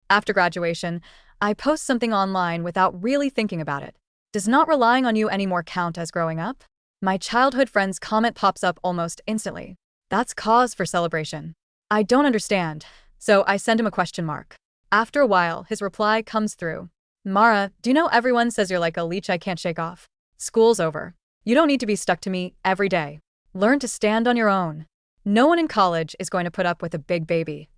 After graduation, I post something online without really thinking about it. Does not relying on you anymore count as growing up? My childhood friend's comment pops up almost instantly. That's cause for celebration. I don't understand, so I send him a question mark. After a while, his reply comes through. Mara, do you know everyone says you're like a leech I can't shake off? School's over. You don't need to be stuck to me every day. Learn to stand on your own. No one in college is going to put up with a big baby.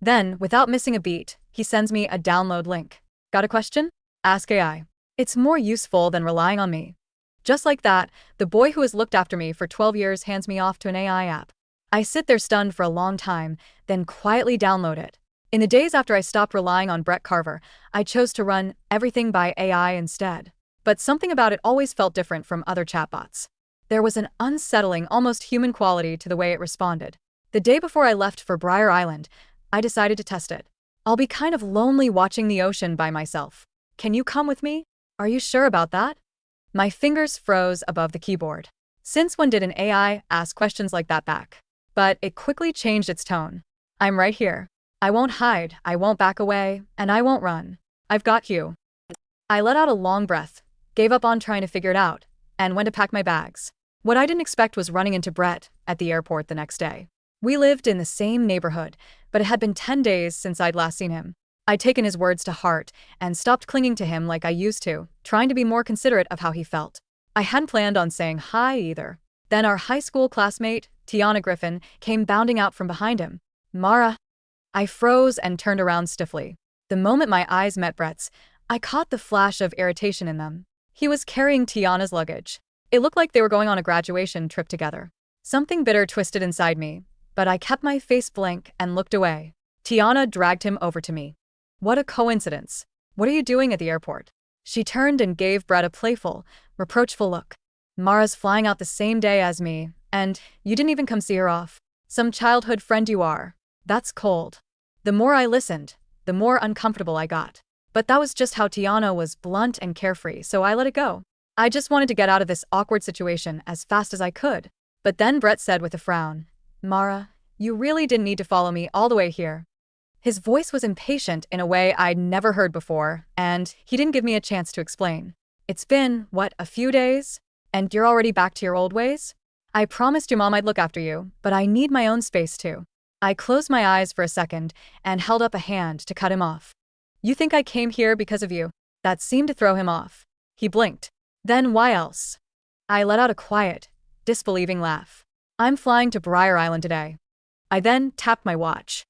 Then, without missing a beat, he sends me a download link. Got a question? Ask AI. It's more useful than relying on me. Just like that, the boy who has looked after me for 12 years hands me off to an AI app. I sit there stunned for a long time, then quietly download it. In the days after I stopped relying on Brett Carver, I chose to run everything by AI instead. But something about it always felt different from other chatbots. There was an unsettling, almost human quality to the way it responded. The day before I left for Brier Island, I decided to test it. I'll be kind of lonely watching the ocean by myself. Can you come with me? Are you sure about that? My fingers froze above the keyboard. Since when did an AI ask questions like that back? But it quickly changed its tone. I'm right here. I won't hide, I won't back away, and I won't run. I've got you. I let out a long breath, gave up on trying to figure it out, and went to pack my bags. What I didn't expect was running into Brett at the airport the next day. We lived in the same neighborhood, but it had been 10 days since I'd last seen him. I'd taken his words to heart and stopped clinging to him like I used to, trying to be more considerate of how he felt. I hadn't planned on saying hi either. Then our high school classmate, Tiana Griffin, came bounding out from behind him. Mara. I froze and turned around stiffly. The moment my eyes met Brett's, I caught the flash of irritation in them. He was carrying Tiana's luggage. It looked like they were going on a graduation trip together. Something bitter twisted inside me, but I kept my face blank and looked away. Tiana dragged him over to me. What a coincidence. What are you doing at the airport? She turned and gave Brett a playful, reproachful look. Mara's flying out the same day as me, and you didn't even come see her off. Some childhood friend you are. That's cold. The more I listened, the more uncomfortable I got. But that was just how Tiana was, blunt and carefree, so I let it go. I just wanted to get out of this awkward situation as fast as I could. But then Brett said with a frown, Mara, you really didn't need to follow me all the way here. His voice was impatient in a way I'd never heard before, and he didn't give me a chance to explain. It's been, what, a few days? And you're already back to your old ways? I promised your mom I'd look after you, but I need my own space too. I closed my eyes for a second and held up a hand to cut him off. You think I came here because of you? That seemed to throw him off. He blinked. Then why else? I let out a quiet, disbelieving laugh. I'm flying to Brier Island today. I then tapped my watch.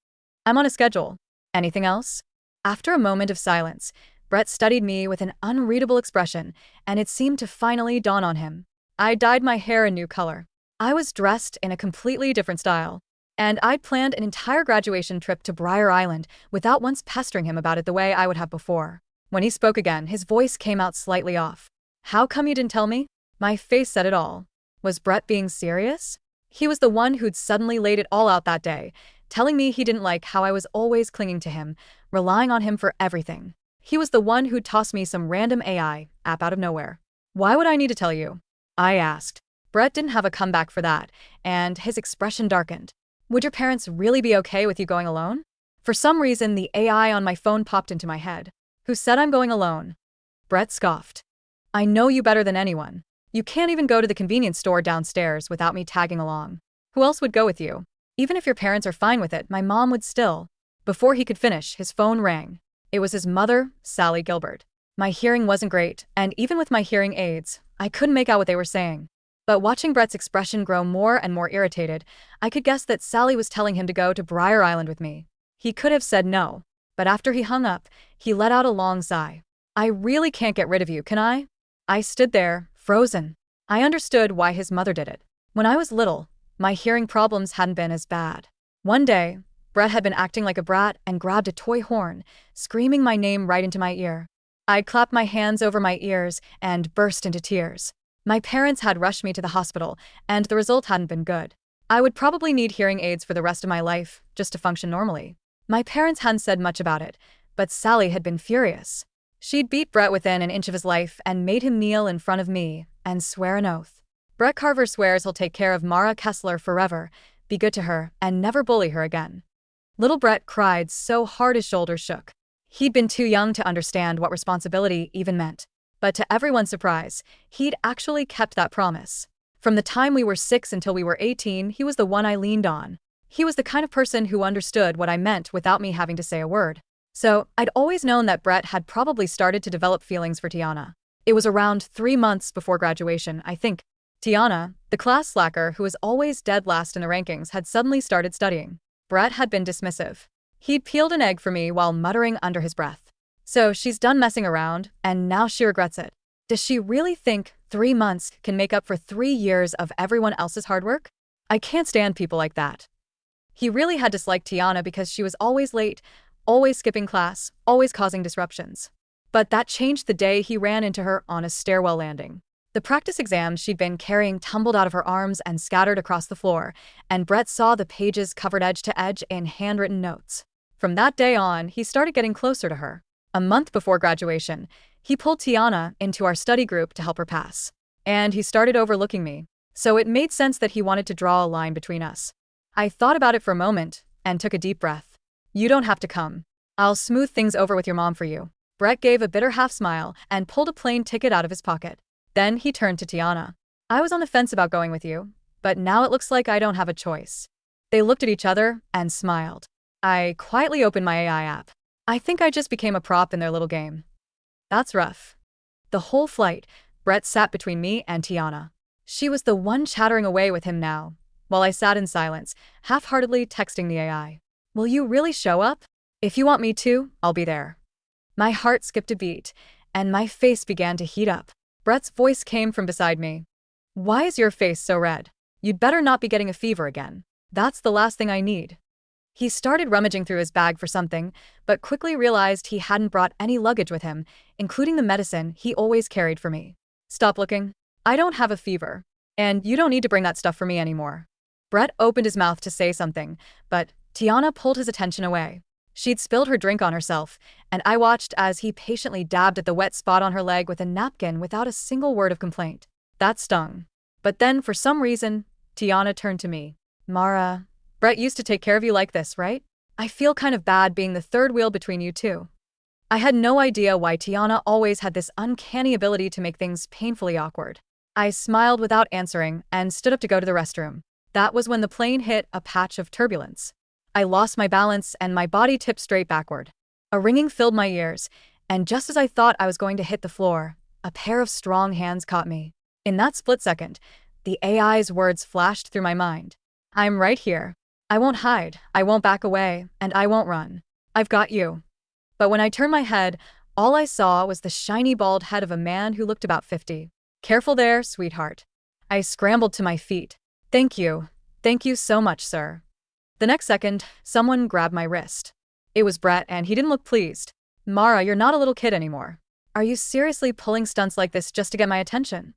I'm on a schedule. Anything else? After a moment of silence, Brett studied me with an unreadable expression, and it seemed to finally dawn on him. I dyed my hair a new color. I was dressed in a completely different style. And I'd planned an entire graduation trip to Brier Island without once pestering him about it the way I would have before. When he spoke again, his voice came out slightly off. How come you didn't tell me? My face said it all. Was Brett being serious? He was the one who'd suddenly laid it all out that day, telling me he didn't like how I was always clinging to him, relying on him for everything. He was the one who'd tossed me some random AI app out of nowhere. Why would I need to tell you? I asked. Brett didn't have a comeback for that, and his expression darkened. Would your parents really be okay with you going alone? For some reason, the AI on my phone popped into my head. Who said I'm going alone? Brett scoffed. I know you better than anyone. You can't even go to the convenience store downstairs without me tagging along. Who else would go with you? Even if your parents are fine with it, my mom would still. Before he could finish, his phone rang. It was his mother, Sally Gilbert. My hearing wasn't great, and even with my hearing aids, I couldn't make out what they were saying. But watching Brett's expression grow more and more irritated, I could guess that Sally was telling him to go to Brier Island with me. He could have said no, but after he hung up, he let out a long sigh. I really can't get rid of you, can I? I stood there, frozen. I understood why his mother did it. When I was little, my hearing problems hadn't been as bad. One day, Brett had been acting like a brat and grabbed a toy horn, screaming my name right into my ear. I clapped my hands over my ears and burst into tears. My parents had rushed me to the hospital, and the result hadn't been good. I would probably need hearing aids for the rest of my life, just to function normally. My parents hadn't said much about it, but Sally had been furious. She'd beat Brett within an inch of his life and made him kneel in front of me and swear an oath. Brett Carver swears he'll take care of Mara Kessler forever, be good to her, and never bully her again. Little Brett cried so hard his shoulders shook. He'd been too young to understand what responsibility even meant. But to everyone's surprise, he'd actually kept that promise. From the time we were 6 until we were 18, he was the one I leaned on. He was the kind of person who understood what I meant without me having to say a word. So, I'd always known that Brett had probably started to develop feelings for Tiana. It was around 3 months before graduation, I think. Tiana, the class slacker who was always dead last in the rankings, had suddenly started studying. Brett had been dismissive. He'd peeled an egg for me while muttering under his breath. So she's done messing around, and now she regrets it. Does she really think 3 months can make up for 3 years of everyone else's hard work? I can't stand people like that. He really had disliked Tiana because she was always late, always skipping class, always causing disruptions. But that changed the day he ran into her on a stairwell landing. The practice exams she'd been carrying tumbled out of her arms and scattered across the floor, and Brett saw the pages covered edge to edge in handwritten notes. From that day on, he started getting closer to her. A month before graduation, he pulled Tiana into our study group to help her pass. And he started overlooking me, so it made sense that he wanted to draw a line between us. I thought about it for a moment and took a deep breath. You don't have to come. I'll smooth things over with your mom for you. Brett gave a bitter half-smile and pulled a plane ticket out of his pocket. Then he turned to Tiana. I was on the fence about going with you, but now it looks like I don't have a choice. They looked at each other and smiled. I quietly opened my AI app. I think I just became a prop in their little game. That's rough. The whole flight, Brett sat between me and Tiana. She was the one chattering away with him now, while I sat in silence, half-heartedly texting the AI. Will you really show up? If you want me to, I'll be there. My heart skipped a beat, and my face began to heat up. Brett's voice came from beside me. Why is your face so red? You'd better not be getting a fever again. That's the last thing I need. He started rummaging through his bag for something, but quickly realized he hadn't brought any luggage with him, including the medicine he always carried for me. Stop looking. I don't have a fever. And you don't need to bring that stuff for me anymore. Brett opened his mouth to say something, but Tiana pulled his attention away. She'd spilled her drink on herself, and I watched as he patiently dabbed at the wet spot on her leg with a napkin without a single word of complaint. That stung. But then, for some reason, Tiana turned to me. Mara, Brett used to take care of you like this, right? I feel kind of bad being the third wheel between you two. I had no idea why Tiana always had this uncanny ability to make things painfully awkward. I smiled without answering and stood up to go to the restroom. That was when the plane hit a patch of turbulence. I lost my balance and my body tipped straight backward. A ringing filled my ears, and just as I thought I was going to hit the floor, a pair of strong hands caught me. In that split second, the AI's words flashed through my mind. I'm right here. I won't hide, I won't back away, and I won't run. I've got you. But when I turned my head, all I saw was the shiny bald head of a man who looked about 50. Careful there, sweetheart. I scrambled to my feet. Thank you. Thank you so much, sir. The next second, someone grabbed my wrist. It was Brett, and he didn't look pleased. Mara, you're not a little kid anymore. Are you seriously pulling stunts like this just to get my attention?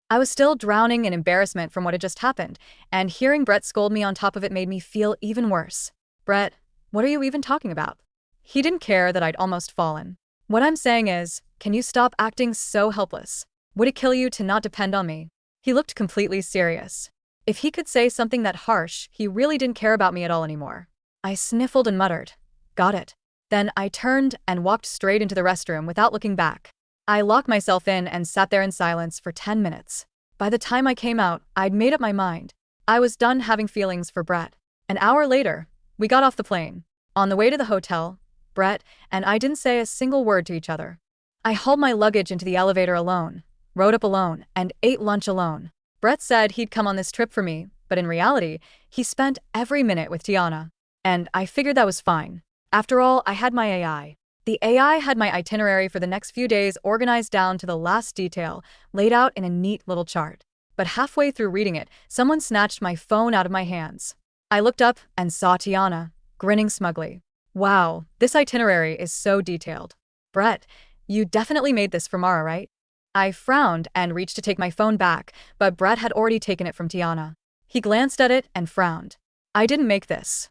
I was still drowning in embarrassment from what had just happened, and hearing Brett scold me on top of it made me feel even worse. Brett, what are you even talking about? He didn't care that I'd almost fallen. What I'm saying is, can you stop acting so helpless? Would it kill you to not depend on me? He looked completely serious. If he could say something that harsh, he really didn't care about me at all anymore. I sniffled and muttered, got it. Then I turned and walked straight into the restroom without looking back. I locked myself in and sat there in silence for 10 minutes. By the time I came out, I'd made up my mind. I was done having feelings for Brett. An hour later, we got off the plane. On the way to the hotel, Brett and I didn't say a single word to each other. I hauled my luggage into the elevator alone, rode up alone, and ate lunch alone. Brett said he'd come on this trip for me, but in reality, he spent every minute with Tiana. And I figured that was fine. After all, I had my AI. The AI had my itinerary for the next few days organized down to the last detail, laid out in a neat little chart. But halfway through reading it, someone snatched my phone out of my hands. I looked up and saw Tiana, grinning smugly. Wow, this itinerary is so detailed. Brett, you definitely made this for Mara, right? I frowned and reached to take my phone back, but Brett had already taken it from Tiana. He glanced at it and frowned. I didn't make this.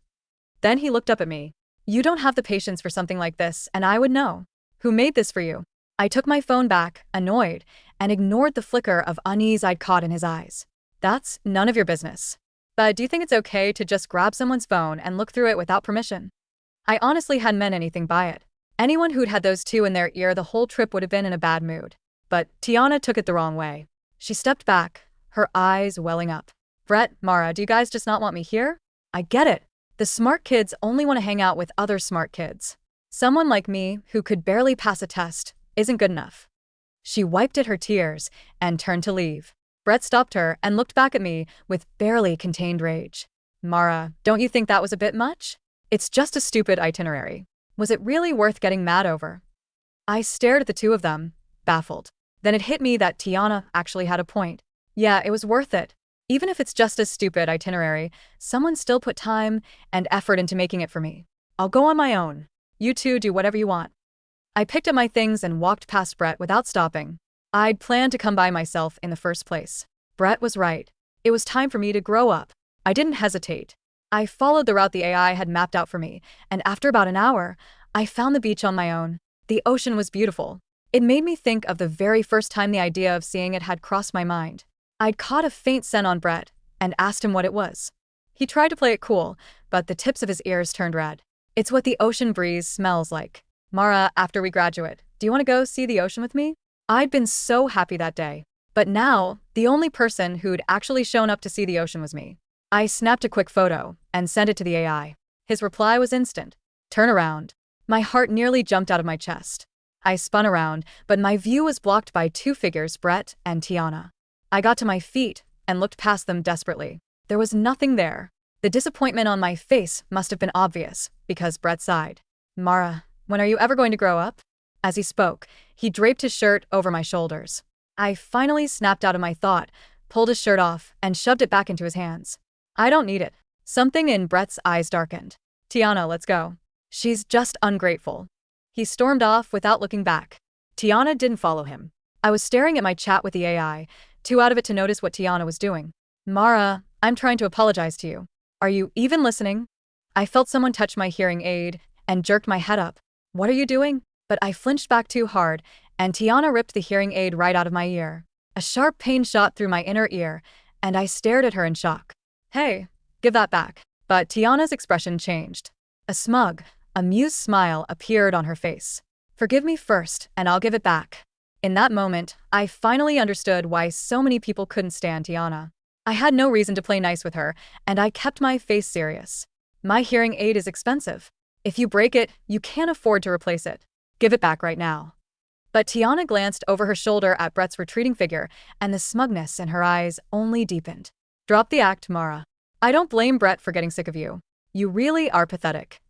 Then he looked up at me. You don't have the patience for something like this, and I would know. Who made this for you? I took my phone back, annoyed, and ignored the flicker of unease I'd caught in his eyes. That's none of your business. But do you think it's okay to just grab someone's phone and look through it without permission? I honestly hadn't meant anything by it. Anyone who'd had those two in their ear the whole trip would have been in a bad mood. But Tiana took it the wrong way. She stepped back, her eyes welling up. Brett, Mara, do you guys just not want me here? I get it. The smart kids only want to hang out with other smart kids. Someone like me, who could barely pass a test, isn't good enough. She wiped at her tears and turned to leave. Brett stopped her and looked back at me with barely contained rage. Mara, don't you think that was a bit much? It's just a stupid itinerary. Was it really worth getting mad over? I stared at the two of them, baffled. Then it hit me that Tiana actually had a point. Yeah, it was worth it. Even if it's just a stupid itinerary, someone still put time and effort into making it for me. I'll go on my own. You two do whatever you want. I picked up my things and walked past Brett without stopping. I'd planned to come by myself in the first place. Brett was right. It was time for me to grow up. I didn't hesitate. I followed the route the AI had mapped out for me, and after about an hour, I found the beach on my own. The ocean was beautiful. It made me think of the very first time the idea of seeing it had crossed my mind. I'd caught a faint scent on Brett and asked him what it was. He tried to play it cool, but the tips of his ears turned red. It's what the ocean breeze smells like. Mara, after we graduate, do you want to go see the ocean with me? I'd been so happy that day. But now, the only person who'd actually shown up to see the ocean was me. I snapped a quick photo and sent it to the AI. His reply was instant. Turn around. My heart nearly jumped out of my chest. I spun around, but my view was blocked by two figures, Brett and Tiana. I got to my feet and looked past them desperately. There was nothing there. The disappointment on my face must have been obvious, because Brett sighed. Mara, when are you ever going to grow up? As he spoke, he draped his shirt over my shoulders. I finally snapped out of my thought, pulled his shirt off, and shoved it back into his hands. I don't need it. Something in Brett's eyes darkened. Tiana, let's go. She's just ungrateful. He stormed off without looking back. Tiana didn't follow him. I was staring at my chat with the AI, too out of it to notice what Tiana was doing. Mara, I'm trying to apologize to you. Are you even listening? I felt someone touch my hearing aid and jerked my head up. What are you doing? But I flinched back too hard, and Tiana ripped the hearing aid right out of my ear. A sharp pain shot through my inner ear, and I stared at her in shock. Hey, give that back. But Tiana's expression changed. A smug, amused smile appeared on her face. Forgive me first, and I'll give it back. In that moment, I finally understood why so many people couldn't stand Tiana. I had no reason to play nice with her, and I kept my face serious. My hearing aid is expensive. If you break it, you can't afford to replace it. Give it back right now. But Tiana glanced over her shoulder at Brett's retreating figure, and the smugness in her eyes only deepened. Drop the act, Mara. I don't blame Brett for getting sick of you. You really are pathetic.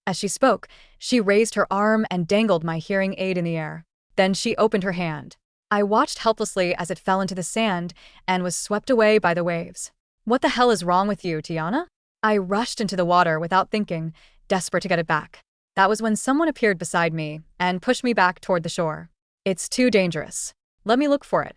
As she spoke, she raised her arm and dangled my hearing aid in the air. Then she opened her hand. I watched helplessly as it fell into the sand and was swept away by the waves. What the hell is wrong with you, Tiana? I rushed into the water without thinking, desperate to get it back. That was when someone appeared beside me and pushed me back toward the shore. It's too dangerous. Let me look for it.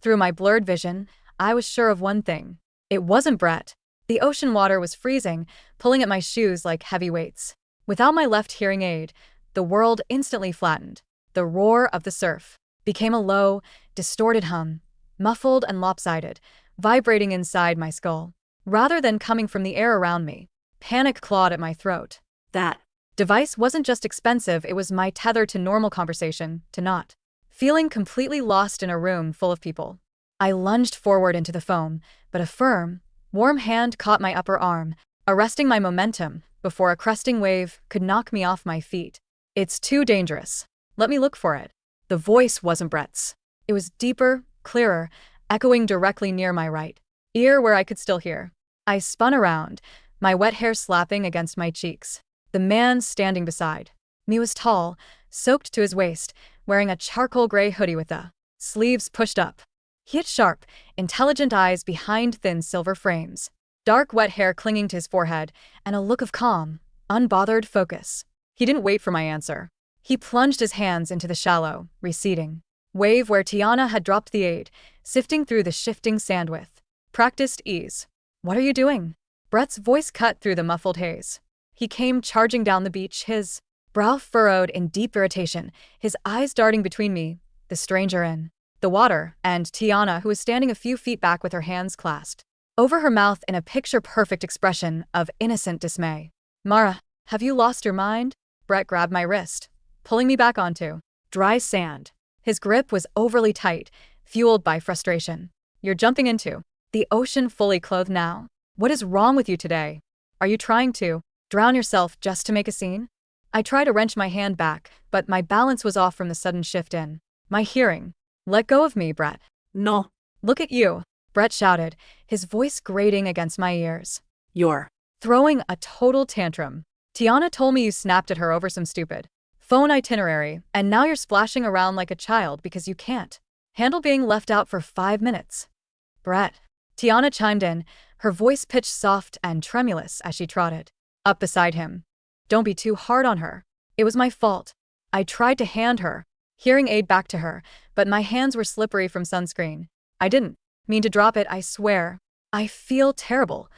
Through my blurred vision, I was sure of one thing. It wasn't Brett. The ocean water was freezing, pulling at my shoes like heavy weights. Without my left hearing aid, the world instantly flattened. The roar of the surf became a low, distorted hum, muffled and lopsided, vibrating inside my skull. Rather than coming from the air around me, panic clawed at my throat. That device wasn't just expensive, it was my tether to normal conversation, to not feeling completely lost in a room full of people. I lunged forward into the foam, but a firm, warm hand caught my upper arm, arresting my momentum before a cresting wave could knock me off my feet. It's too dangerous. Let me look for it. The voice wasn't Brett's. It was deeper, clearer, echoing directly near my right ear where I could still hear. I spun around, my wet hair slapping against my cheeks. The man standing beside me was tall, soaked to his waist, wearing a charcoal gray hoodie with the sleeves pushed up. He had sharp, intelligent eyes behind thin silver frames, dark wet hair clinging to his forehead, and a look of calm, unbothered focus. He didn't wait for my answer. He plunged his hands into the shallow, receding wave where Tiana had dropped the aid, sifting through the shifting sand with practiced ease. What are you doing? Brett's voice cut through the muffled haze. He came charging down the beach, his brow furrowed in deep irritation, his eyes darting between me, the stranger in the water, and Tiana, who was standing a few feet back with her hands clasped over her mouth in a picture-perfect expression of innocent dismay. Mara, have you lost your mind? Brett grabbed my wrist, pulling me back onto dry sand. His grip was overly tight, fueled by frustration. You're jumping into the ocean fully clothed now? What is wrong with you today? Are you trying to drown yourself just to make a scene? I tried to wrench my hand back, but my balance was off from the sudden shift in my hearing. Let go of me, Brett. No. Look at you, Brett shouted, his voice grating against my ears. You're throwing a total tantrum. Tiana told me you snapped at her over some stupid phone itinerary, and now you're splashing around like a child because you can't handle being left out for 5 minutes. Brett. Tiana chimed in, her voice pitched soft and tremulous as she trotted up beside him. Don't be too hard on her. It was my fault. I tried to hand her hearing aid back to her, but my hands were slippery from sunscreen. I didn't mean to drop it, I swear. I feel terrible.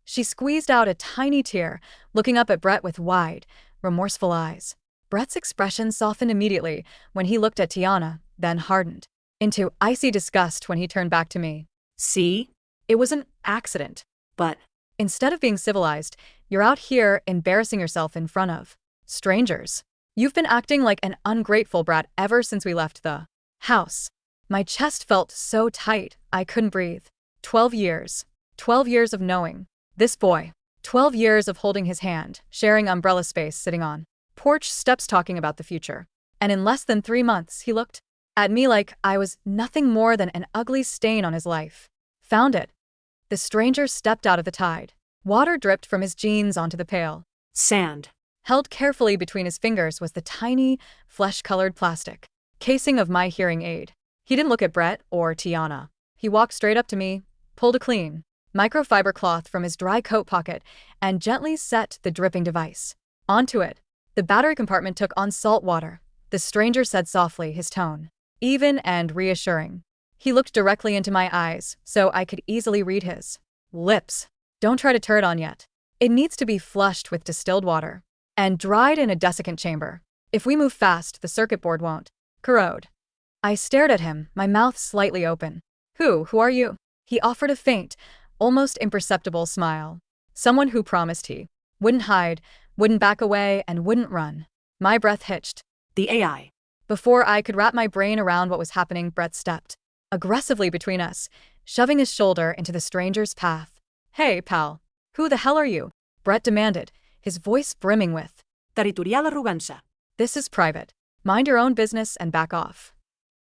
She squeezed out a tiny tear, looking up at Brett with wide, remorseful eyes. Brett's expression softened immediately when he looked at Tiana, then hardened into icy disgust when he turned back to me. See? It was an accident. But instead of being civilized, you're out here embarrassing yourself in front of strangers. You've been acting like an ungrateful brat ever since we left the house. My chest felt so tight, I couldn't breathe. 12 years. 12 years of knowing this boy. 12 years of holding his hand, sharing umbrella space, sitting on porch steps talking about the future. And in less than 3 months, he looked at me like I was nothing more than an ugly stain on his life. Found it. The stranger stepped out of the tide. Water dripped from his jeans onto the pail. Sand. Held carefully between his fingers was the tiny, flesh-colored plastic casing of my hearing aid. He didn't look at Brett or Tiana. He walked straight up to me, pulled a clean microfiber cloth from his dry coat pocket, and gently set the dripping device onto it. The battery compartment took on salt water. The stranger said softly, his tone even and reassuring. He looked directly into my eyes, so I could easily read his lips. Don't try to turn it on yet. It needs to be flushed with distilled water and dried in a desiccant chamber. If we move fast, the circuit board won't corrode. I stared at him, my mouth slightly open. Who are you? He offered a faint, almost imperceptible smile. Someone who promised he wouldn't hide, wouldn't back away, and wouldn't run. My breath hitched. The AI. Before I could wrap my brain around what was happening, Brett stepped aggressively between us, shoving his shoulder into the stranger's path. Hey, pal. Who the hell are you? Brett demanded, his voice brimming with Territorial arrogancia. This is private. Mind your own business and back off.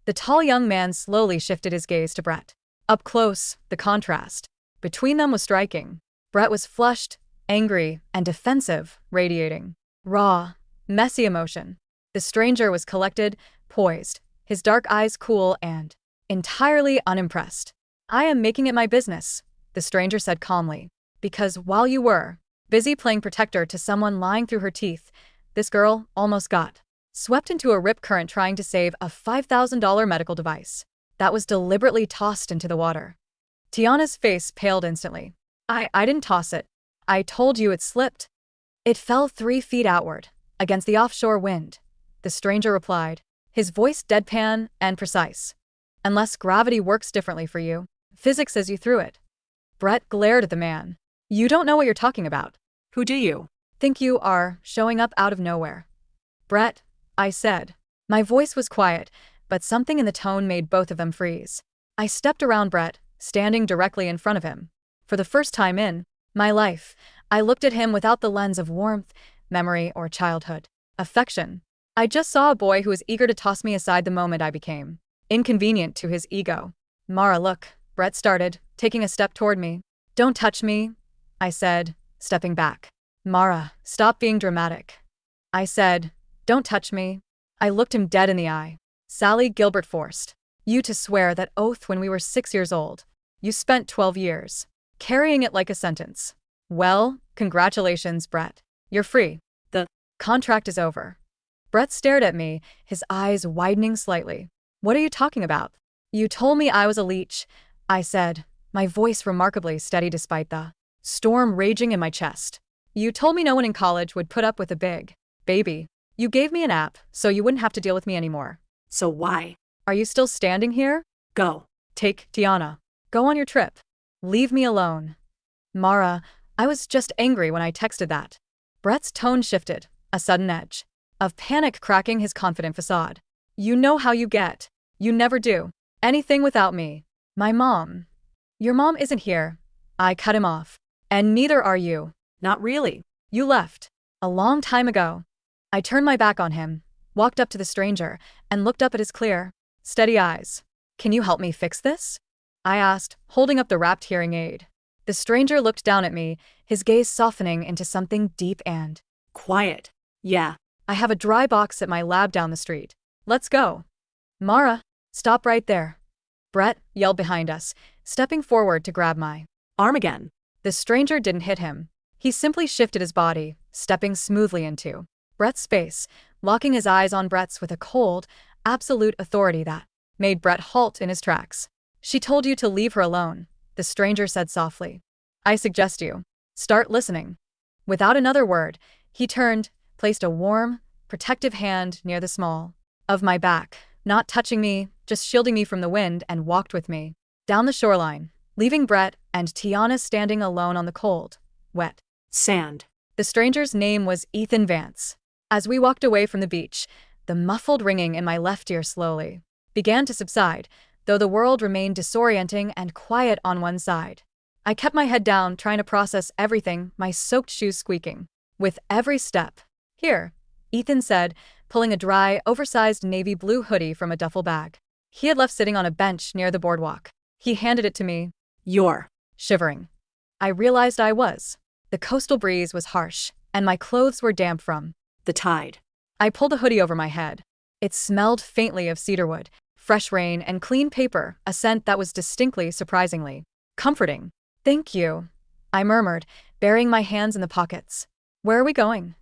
The tall young man slowly shifted his gaze to Brett. Up close, the contrast between them was striking. Brett was flushed, angry, and defensive, radiating raw, messy emotion. The stranger was collected, poised, his dark eyes cool and entirely unimpressed. I am making it my business, the stranger said calmly, because while you were busy playing protector to someone lying through her teeth, this girl almost got swept into a rip current trying to save a $5,000 medical device that was deliberately tossed into the water. Tiana's face paled instantly. I didn't toss it. I told you it slipped. It fell 3 feet outward, against the offshore wind, the stranger replied, his voice deadpan and precise. Unless gravity works differently for you, physics says you threw it. Brett glared at the man. You don't know what you're talking about. Who do you think you are, showing up out of nowhere? Brett, I said. My voice was quiet, but something in the tone made both of them freeze. I stepped around Brett, standing directly in front of him. For the first time in my life, I looked at him without the lens of warmth, memory, or childhood affection. I just saw a boy who was eager to toss me aside the moment I became inconvenient to his ego. Mara, look, Brett started, taking a step toward me. Don't touch me, I said, stepping back. Mara, stop being dramatic. I said, don't touch me. I looked him dead in the eye. Sally Gilbert forced you to swear that oath when we were 6 years old. You spent 12 years carrying it like a sentence. Well, congratulations, Brett. You're free. The contract is over. Brett stared at me, his eyes widening slightly. What are you talking about? You told me I was a leech, I said, my voice remarkably steady despite the storm raging in my chest. You told me no one in college would put up with a big baby. You gave me an app, so you wouldn't have to deal with me anymore. So why? Are you still standing here? Go. Take Tiana. Go on your trip. Leave me alone. Mara, I was just angry when I texted that. Brett's tone shifted, a sudden edge of panic cracking his confident facade. You know how you get. You never do anything without me. My mom. Your mom isn't here. I cut him off. And neither are you. Not really. You left. A long time ago. I turned my back on him, walked up to the stranger, and looked up at his clear, steady eyes. Can you help me fix this? I asked, holding up the wrapped hearing aid. The stranger looked down at me, his gaze softening into something deep and quiet. Yeah. I have a dry box at my lab down the street. Let's go. Mara, stop right there. Brett yelled behind us, stepping forward to grab my arm again. The stranger didn't hit him. He simply shifted his body, stepping smoothly into Brett's space, locking his eyes on Brett's with a cold, absolute authority that made Brett halt in his tracks. She told you to leave her alone, the stranger said softly. I suggest you start listening. Without another word, he turned, placed a warm, protective hand near the small of my back, not touching me, just shielding me from the wind, and walked with me down the shoreline, leaving Brett and Tiana standing alone on the cold, wet sand. The stranger's name was Ethan Vance. As we walked away from the beach, the muffled ringing in my left ear slowly began to subside, though the world remained disorienting and quiet on one side. I kept my head down, trying to process everything, my soaked shoes squeaking with every step. Here, Ethan said, pulling a dry, oversized navy blue hoodie from a duffel bag he had left sitting on a bench near the boardwalk. He handed it to me. You're shivering. I realized I was. The coastal breeze was harsh, and my clothes were damp from the tide. I pulled a hoodie over my head. It smelled faintly of cedarwood, fresh rain, and clean paper, a scent that was distinctly, surprisingly comforting. Thank you, I murmured, burying my hands in the pockets. Where are we going?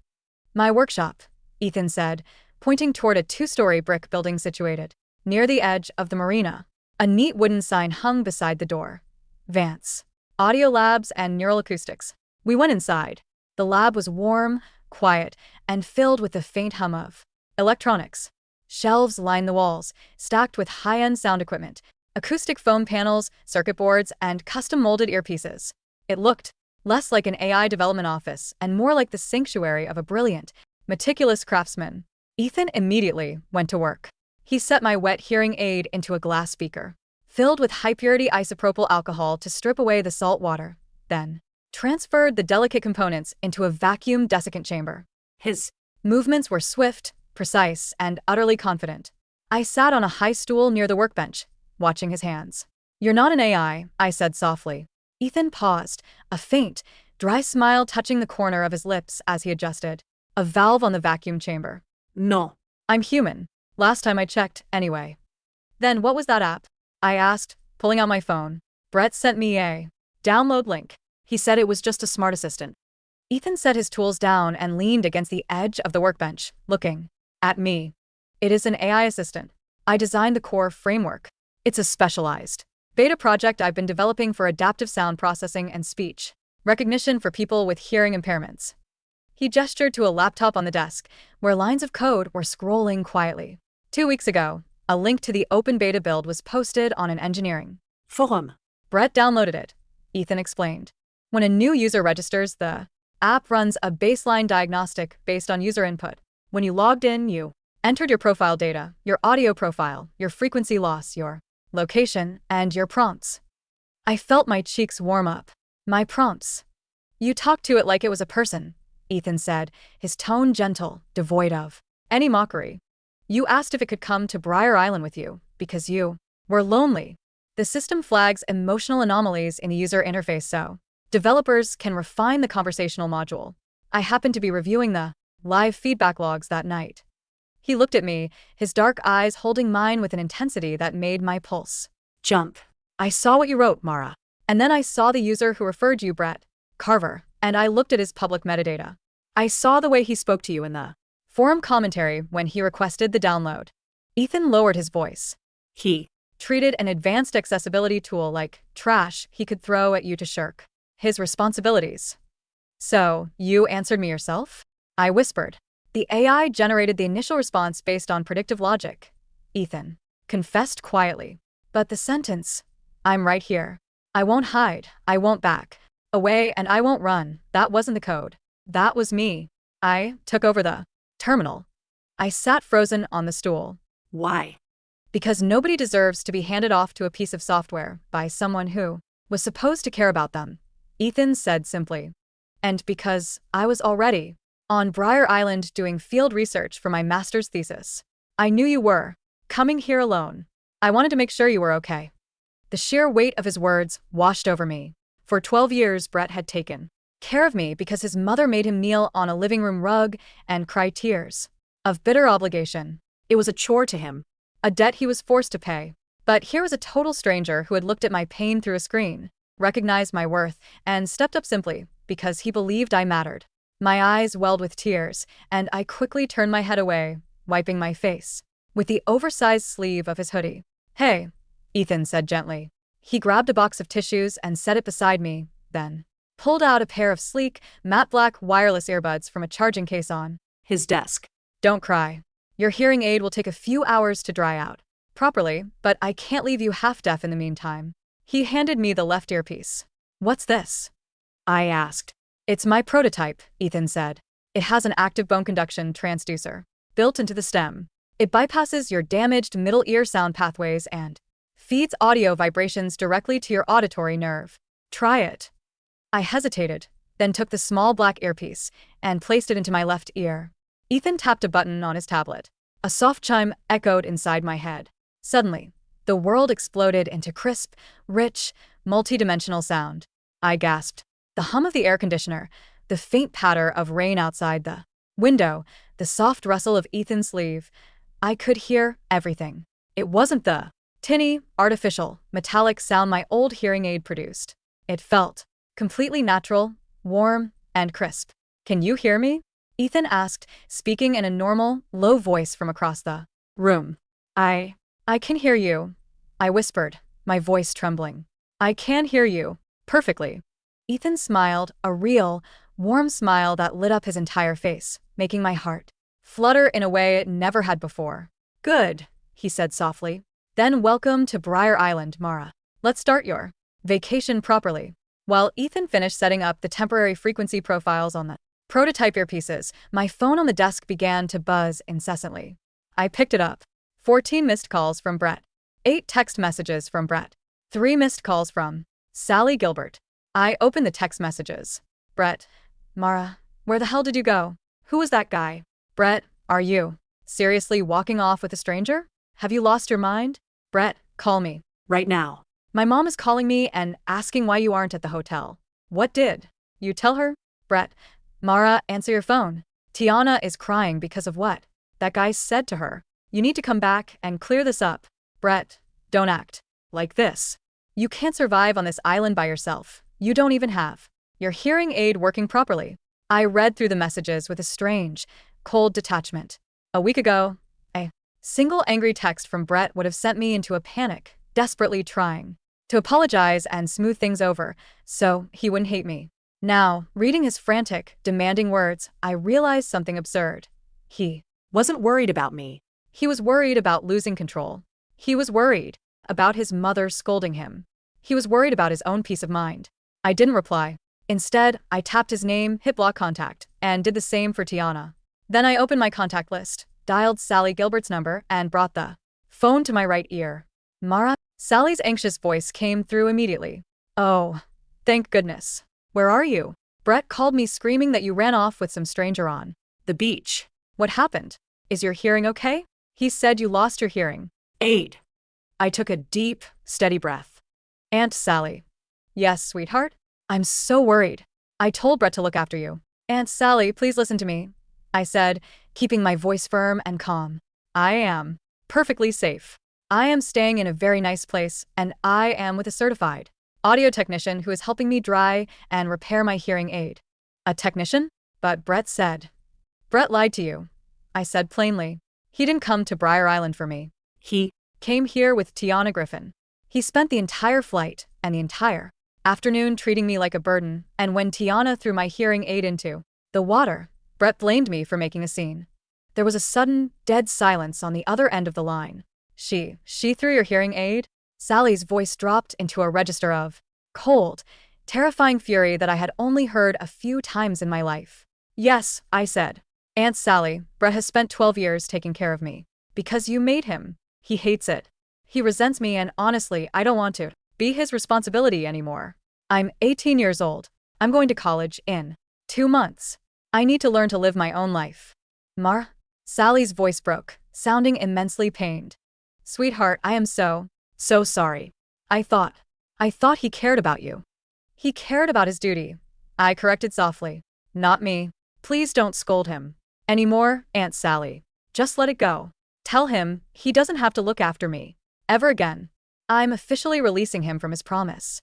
My workshop, Ethan said, pointing toward a 2-story brick building situated near the edge of the marina. A neat wooden sign hung beside the door. Vance. Audio labs and neural acoustics. We went inside. The lab was warm, quiet, and filled with the faint hum of electronics. Shelves lined the walls, stacked with high-end sound equipment, acoustic foam panels, circuit boards, and custom-molded earpieces. It looked less like an AI development office and more like the sanctuary of a brilliant, meticulous craftsman. Ethan immediately went to work. He set my wet hearing aid into a glass speaker, filled with high-purity isopropyl alcohol to strip away the salt water, then transferred the delicate components into a vacuum desiccant chamber. His movements were swift, precise, and utterly confident. I sat on a high stool near the workbench, watching his hands. You're not an AI, I said softly. Ethan paused, a faint, dry smile touching the corner of his lips as he adjusted a valve on the vacuum chamber. No. I'm human. Last time I checked, anyway. Then what was that app? I asked, pulling out my phone. Brett sent me a download link. He said it was just a smart assistant. Ethan set his tools down and leaned against the edge of the workbench, looking at me. It is an AI assistant. I designed the core framework. It's a specialized beta project I've been developing for adaptive sound processing and speech recognition for people with hearing impairments. He gestured to a laptop on the desk, where lines of code were scrolling quietly. 2 weeks ago, a link to the open beta build was posted on an engineering forum. Brett downloaded it, Ethan explained. When a new user registers, the app runs a baseline diagnostic based on user input. When you logged in, you entered your profile data, your audio profile, your frequency loss, your location, and your prompts. I felt my cheeks warm up. My prompts. You talked to it like it was a person, Ethan said, his tone gentle, devoid of any mockery. You asked if it could come to Brier Island with you, because you were lonely. The system flags emotional anomalies in the user interface so developers can refine the conversational module. I happened to be reviewing the live feedback logs that night. He looked at me, his dark eyes holding mine with an intensity that made my pulse jump. I saw what you wrote, Mara. And then I saw the user who referred you, Brett Carver, and I looked at his public metadata. I saw the way he spoke to you in the forum commentary when he requested the download. Ethan lowered his voice. He treated an advanced accessibility tool like trash he could throw at you to shirk his responsibilities. So, you answered me yourself? I whispered. The AI generated the initial response based on predictive logic, Ethan confessed quietly. But the sentence, I'm right here. I won't hide, I won't back away, and I won't run, that wasn't the code. That was me. I took over the terminal. I sat frozen on the stool. Why? Because nobody deserves to be handed off to a piece of software by someone who was supposed to care about them, Ethan said simply. And because I was already on Brier Island doing field research for my master's thesis. I knew you were coming here alone. I wanted to make sure you were okay. The sheer weight of his words washed over me. For 12 years, Brett had taken care of me because his mother made him kneel on a living room rug and cry tears of bitter obligation. It was a chore to him. A debt he was forced to pay. But here was a total stranger who had looked at my pain through a screen, recognized my worth, and stepped up simply because he believed I mattered. My eyes welled with tears, and I quickly turned my head away, wiping my face with the oversized sleeve of his hoodie. Hey, Ethan said gently. He grabbed a box of tissues and set it beside me, then pulled out a pair of sleek, matte black wireless earbuds from a charging case on His desk. Don't cry. Your hearing aid will take a few hours to dry out properly, but I can't leave you half-deaf in the meantime. He handed me the left earpiece. What's this? I asked. It's my prototype, Ethan said. It has an active bone conduction transducer built into the stem. It bypasses your damaged middle ear sound pathways and feeds audio vibrations directly to your auditory nerve. Try it. I hesitated, then took the small black earpiece and placed it into my left ear. Ethan tapped a button on his tablet. A soft chime echoed inside my head. Suddenly, the world exploded into crisp, rich, multi-dimensional sound. I gasped. The hum of the air conditioner, the faint patter of rain outside the window, the soft rustle of Ethan's sleeve. I could hear everything. It wasn't the tinny, artificial, metallic sound my old hearing aid produced. It felt completely natural, warm, and crisp. Can you hear me? Ethan asked, speaking in a normal, low voice from across the room. I can hear you, I whispered, my voice trembling. I can hear you, perfectly. Ethan smiled, a real, warm smile that lit up his entire face, making my heart flutter in a way it never had before. Good, he said softly. Then welcome to Brier Island, Mara. Let's start your vacation properly. While Ethan finished setting up the temporary frequency profiles on the prototype earpieces, my phone on the desk began to buzz incessantly. I picked it up. 14 missed calls from Brett. 8 text messages from Brett. 3 missed calls from Sally Gilbert. I opened the text messages. Brett, Mara, where the hell did you go? Who was that guy? Brett, are you seriously walking off with a stranger? Have you lost your mind? Brett, call me. Right now. My mom is calling me and asking why you aren't at the hotel. What did you tell her? Brett, Mara, answer your phone. Tiana is crying because of what that guy said to her. You need to come back and clear this up. Brett, don't act like this. You can't survive on this island by yourself. You don't even have your hearing aid working properly. I read through the messages with a strange, cold detachment. A week ago, a single angry text from Brett would have sent me into a panic, desperately trying to apologize and smooth things over so he wouldn't hate me. Now, reading his frantic, demanding words, I realized something absurd. He Wasn't worried about me. He was worried about losing control. He was worried about his mother scolding him. He was worried about his own peace of mind. I didn't reply. Instead, I tapped his name, hit block contact, and did the same for Tiana. Then I opened my contact list, dialed Sally Gilbert's number, and brought the phone to my right ear. Mara? Sally's anxious voice came through immediately. Oh, thank goodness. Where are you? Brett called me screaming that you ran off with some stranger on The beach. What happened? Is your hearing okay? He said you lost your hearing Aid. I took a deep, steady breath. Aunt Sally. Yes, sweetheart? I'm so worried. I told Brett to look after you. Aunt Sally, please listen to me, I said, keeping my voice firm and calm. I am perfectly safe. I am staying in a very nice place, and I am with a certified audio technician who is helping me dry and repair my hearing aid. A technician? But Brett said. Brett lied to you, I said plainly. He didn't come to Brier Island for me. He came here with Tiana Griffin. He spent the entire flight and the entire afternoon treating me like a burden, and when Tiana threw my hearing aid into the water, Brett blamed me for making a scene. There was a sudden, dead silence on the other end of the line. She threw your hearing aid? Sally's voice dropped into a register of cold, terrifying fury that I had only heard a few times in my life. Yes, I said. Aunt Sally, Brett has spent 12 years taking care of me. Because you made him. He hates it. He resents me and honestly, I don't want to be his responsibility anymore. I'm 18 years old. I'm going to college in 2 months. I need to learn to live my own life. Mara? Sally's voice broke, sounding immensely pained. Sweetheart, I am so sorry. I thought he cared about you. He cared about his duty. I corrected softly. Not me. Please don't scold him anymore, Aunt Sally. Just let it go. Tell him he doesn't have to look after me ever again. I'm officially releasing him from his promise.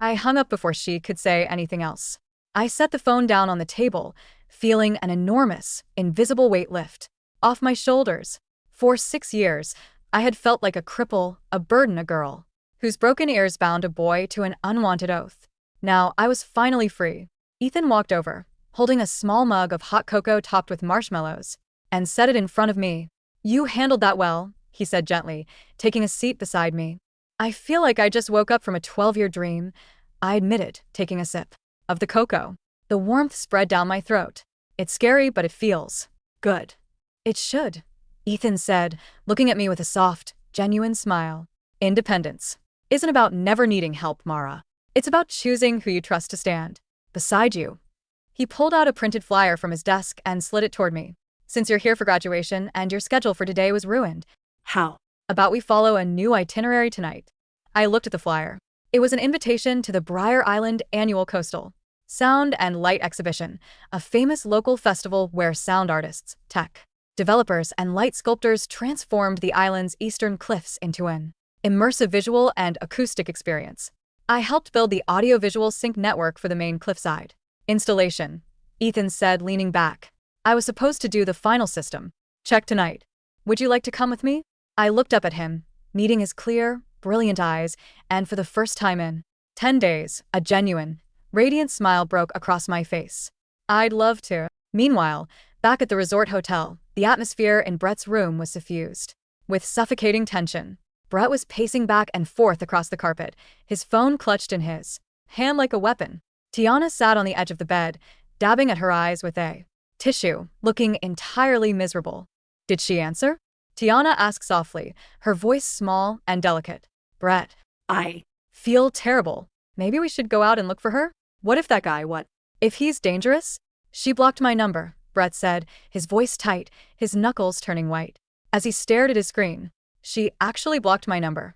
I hung up before she could say anything else. I set the phone down on the table, feeling an enormous, invisible weight lift off my shoulders. For 6 years, I had felt like a cripple, a burden, a girl whose broken ears bound a boy to an unwanted oath. Now I was finally free. Ethan walked over, holding a small mug of hot cocoa topped with marshmallows, and set it in front of me. You handled that well, he said gently, taking a seat beside me. I feel like I just woke up from a 12-year dream, I admitted, taking a sip of the cocoa. The warmth spread down my throat. It's scary, but it feels good. It should, Ethan said, looking at me with a soft, genuine smile. Independence isn't about never needing help, Mara. It's about choosing who you trust to stand beside you. He pulled out a printed flyer from his desk and slid it toward me. Since you're here for graduation and your schedule for today was ruined. How? About we follow a new itinerary tonight. I looked at the flyer. It was an invitation to the Brier Island Annual Coastal Sound and Light Exhibition, a famous local festival where sound artists, tech developers, and light sculptors transformed the island's eastern cliffs into an immersive visual and acoustic experience. I helped build the audiovisual sync network for the main cliffside installation, Ethan said, leaning back. I was supposed to do the final system check tonight. Would you like to come with me? I looked up at him, meeting his clear, brilliant eyes, and for the first time in 10 days, a genuine, radiant smile broke across my face. I'd love to. Meanwhile, back at the resort hotel, the atmosphere in Brett's room was suffused with suffocating tension. Brett was pacing back and forth across the carpet, his phone clutched in his hand like a weapon. Tiana sat on the edge of the bed, dabbing at her eyes with a tissue, looking entirely miserable. Did she answer? Tiana asked softly, her voice small and delicate. Brett. I Feel terrible. Maybe we should go out and look for her? What if that guy, what? If he's dangerous? She blocked my number, Brett said, his voice tight, his knuckles turning white. As he stared at his screen, she actually blocked my number.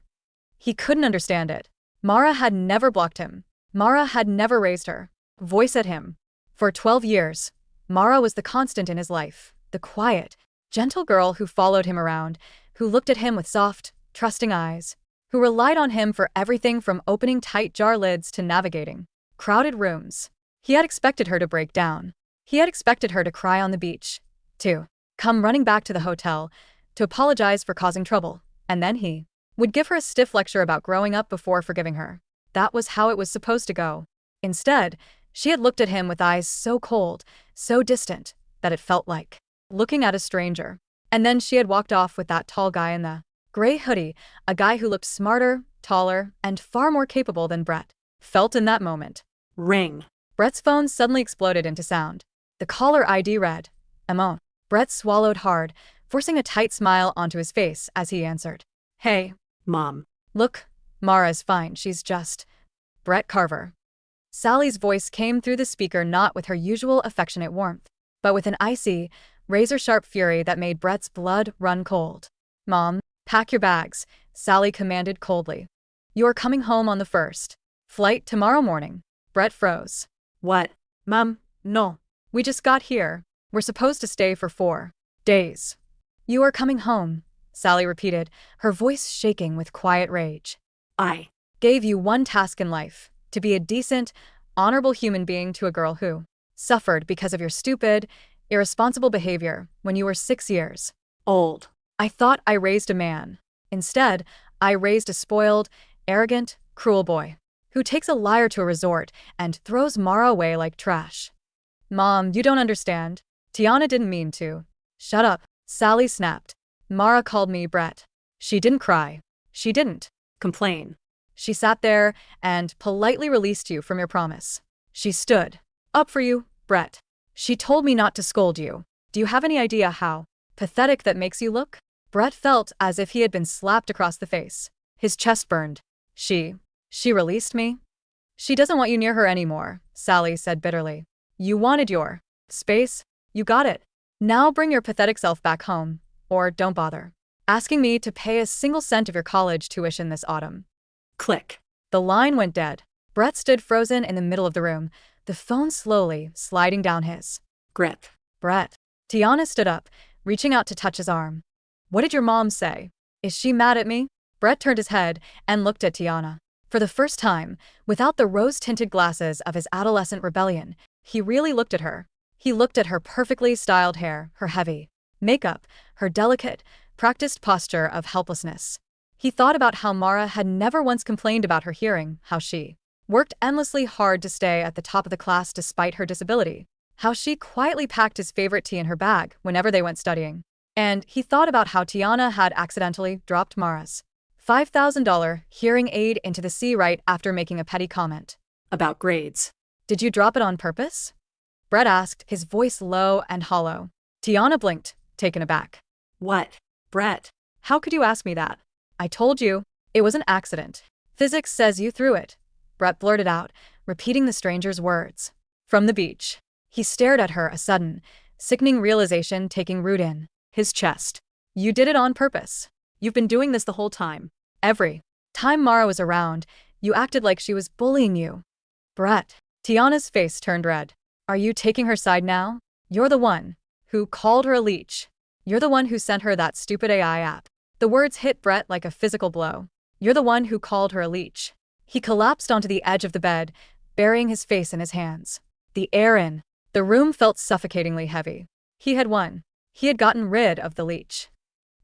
He couldn't understand it. Mara had never blocked him. Mara had never raised her voice at him. For 12 years, Mara was the constant in his life, the quiet, gentle girl who followed him around, who looked at him with soft, trusting eyes, who relied on him for everything from opening tight jar lids to navigating crowded rooms. He had expected her to break down. He had expected her to cry on the beach, to come running back to the hotel, to apologize for causing trouble, and then he would give her a stiff lecture about growing up before forgiving her. That was how it was supposed to go. Instead, she had looked at him with eyes so cold, so distant, that it felt like looking at a stranger. And then she had walked off with that tall guy in the gray hoodie, a guy who looked smarter, taller, and far more capable than Brett felt in that moment. Ring. Brett's phone suddenly exploded into sound. The caller ID read, Amon. Brett swallowed hard, forcing a tight smile onto his face as he answered. Hey. Mom. Look, Mara's fine, she's just Brett Carver. Sally's voice came through the speaker not with her usual affectionate warmth, but with an icy, razor-sharp fury that made Brett's blood run cold. Mom, pack your bags, Sally commanded coldly. You're coming home on the first flight tomorrow morning. Brett froze. What? Mom, no. We just got here. We're supposed to stay for 4 days. You are coming home, Sally repeated, her voice shaking with quiet rage. I gave you one task in life, to be a decent, honorable human being to a girl who suffered because of your stupid, irresponsible behavior when you were 6 years old. I thought I raised a man. Instead, I raised a spoiled, arrogant, cruel boy who takes a liar to a resort and throws Mara away like trash. Mom, you don't understand. Tiana didn't mean to. Shut up, Sally snapped. Mara called me Brett. She didn't cry. She didn't complain. She sat there and politely released you from your promise. She stood up for you, Brett. She told me not to scold you. Do you have any idea how pathetic that makes you look? Brett felt as if he had been slapped across the face. His chest burned. She released me? She doesn't want you near her anymore, Sally said bitterly. You wanted your space? You got it. Now bring your pathetic self back home. Or don't bother asking me to pay a single cent of your college tuition this autumn. Click. The line went dead. Brett stood frozen in the middle of the room, the phone slowly sliding down his Grip. Brett. Tiana stood up, reaching out to touch his arm. What did your mom say? Is she mad at me? Brett turned his head and looked at Tiana. For the first time, without the rose-tinted glasses of his adolescent rebellion, he really looked at her. He looked at her perfectly styled hair, her heavy makeup, her delicate, practiced posture of helplessness. He thought about how Mara had never once complained about her hearing, how she worked endlessly hard to stay at the top of the class despite her disability, how she quietly packed his favorite tea in her bag whenever they went studying. And he thought about how Tiana had accidentally dropped Mara's $5,000 hearing aid into the sea right after making a petty comment. About grades. Did you drop it on purpose? Brett asked, his voice low and hollow. Tiana blinked, taken aback. What? Brett. How could you ask me that? I told you. It was an accident. Physics says you threw it. Brett blurted out, repeating the stranger's words. From the beach. He stared at her, a sudden, sickening realization taking root in his chest. You did it on purpose. You've been doing this the whole time. Every time Mara was around, you acted like she was bullying you. Brett. Tiana's face turned red. Are you taking her side now? You're the one who called her a leech. You're the one who sent her that stupid AI app. The words hit Brett like a physical blow. You're the one who called her a leech. He collapsed onto the edge of the bed, burying his face in his hands. The air in the room felt suffocatingly heavy. He had won. He had gotten rid of the leech.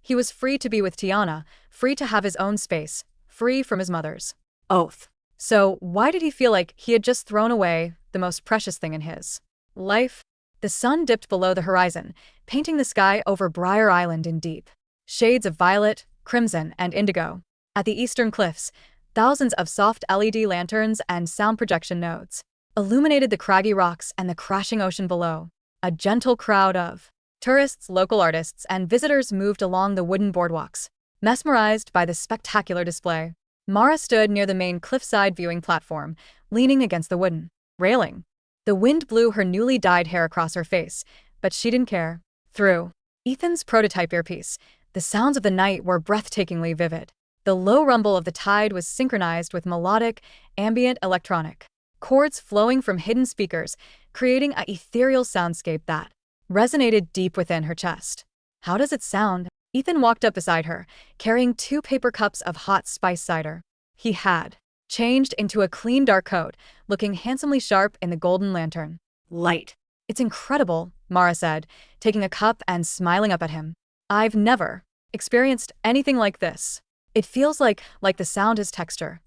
He was free to be with Tiana, free to have his own space, free from his mother's Oath. So why did he feel like he had just thrown away the most precious thing in his life? The sun dipped below the horizon, painting the sky over Brier Island in deep shades of violet, crimson, and indigo. At the eastern cliffs, thousands of soft LED lanterns and sound projection nodes illuminated the craggy rocks and the crashing ocean below. A gentle crowd of tourists, local artists, and visitors moved along the wooden boardwalks, mesmerized by the spectacular display. Mara stood near the main cliffside viewing platform, leaning against the wooden railing. The wind blew her newly dyed hair across her face, but she didn't care. Through Ethan's prototype earpiece, the sounds of the night were breathtakingly vivid. The low rumble of the tide was synchronized with melodic, ambient electronic chords flowing from hidden speakers, creating an ethereal soundscape that resonated deep within her chest. How does it sound? Ethan walked up beside her, carrying 2 paper cups of hot spice cider. He had changed into a clean dark coat, looking handsomely sharp in the golden lantern. Light. It's incredible, Mara said, taking a cup and smiling up at him. I've never experienced anything like this. It feels like the sound has texture.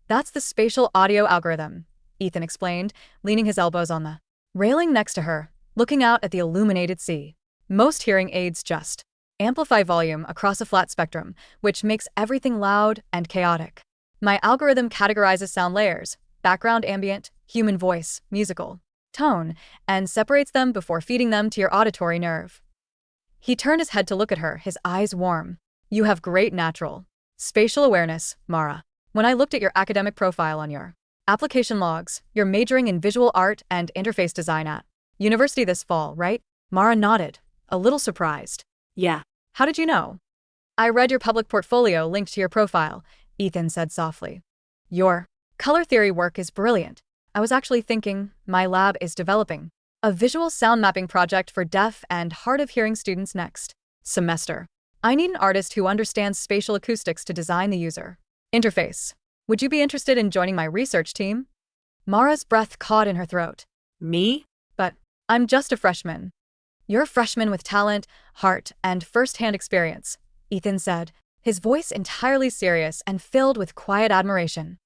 That's the spatial audio algorithm, Ethan explained, leaning his elbows on the railing next to her, looking out at the illuminated sea. Most hearing aids just amplify volume across a flat spectrum, which makes everything loud and chaotic. My algorithm categorizes sound layers, background ambient, human voice, musical, tone, and separates them before feeding them to your auditory nerve. He turned his head to look at her, his eyes warm. You have great natural spatial awareness, Mara. When I looked at your academic profile on your application logs, you're majoring in visual art and interface design at university this fall, right? Mara nodded, a little surprised. Yeah. How did you know? I read your public portfolio linked to your profile, Ethan said softly. Your color theory work is brilliant. I was actually thinking my lab is developing a visual sound mapping project for deaf and hard of hearing students next semester. I need an artist who understands spatial acoustics to design the user interface. Would you be interested in joining my research team? Mara's breath caught in her throat. Me? But I'm just a freshman. You're a freshman with talent, heart, and first-hand experience, Ethan said, his voice entirely serious and filled with quiet admiration.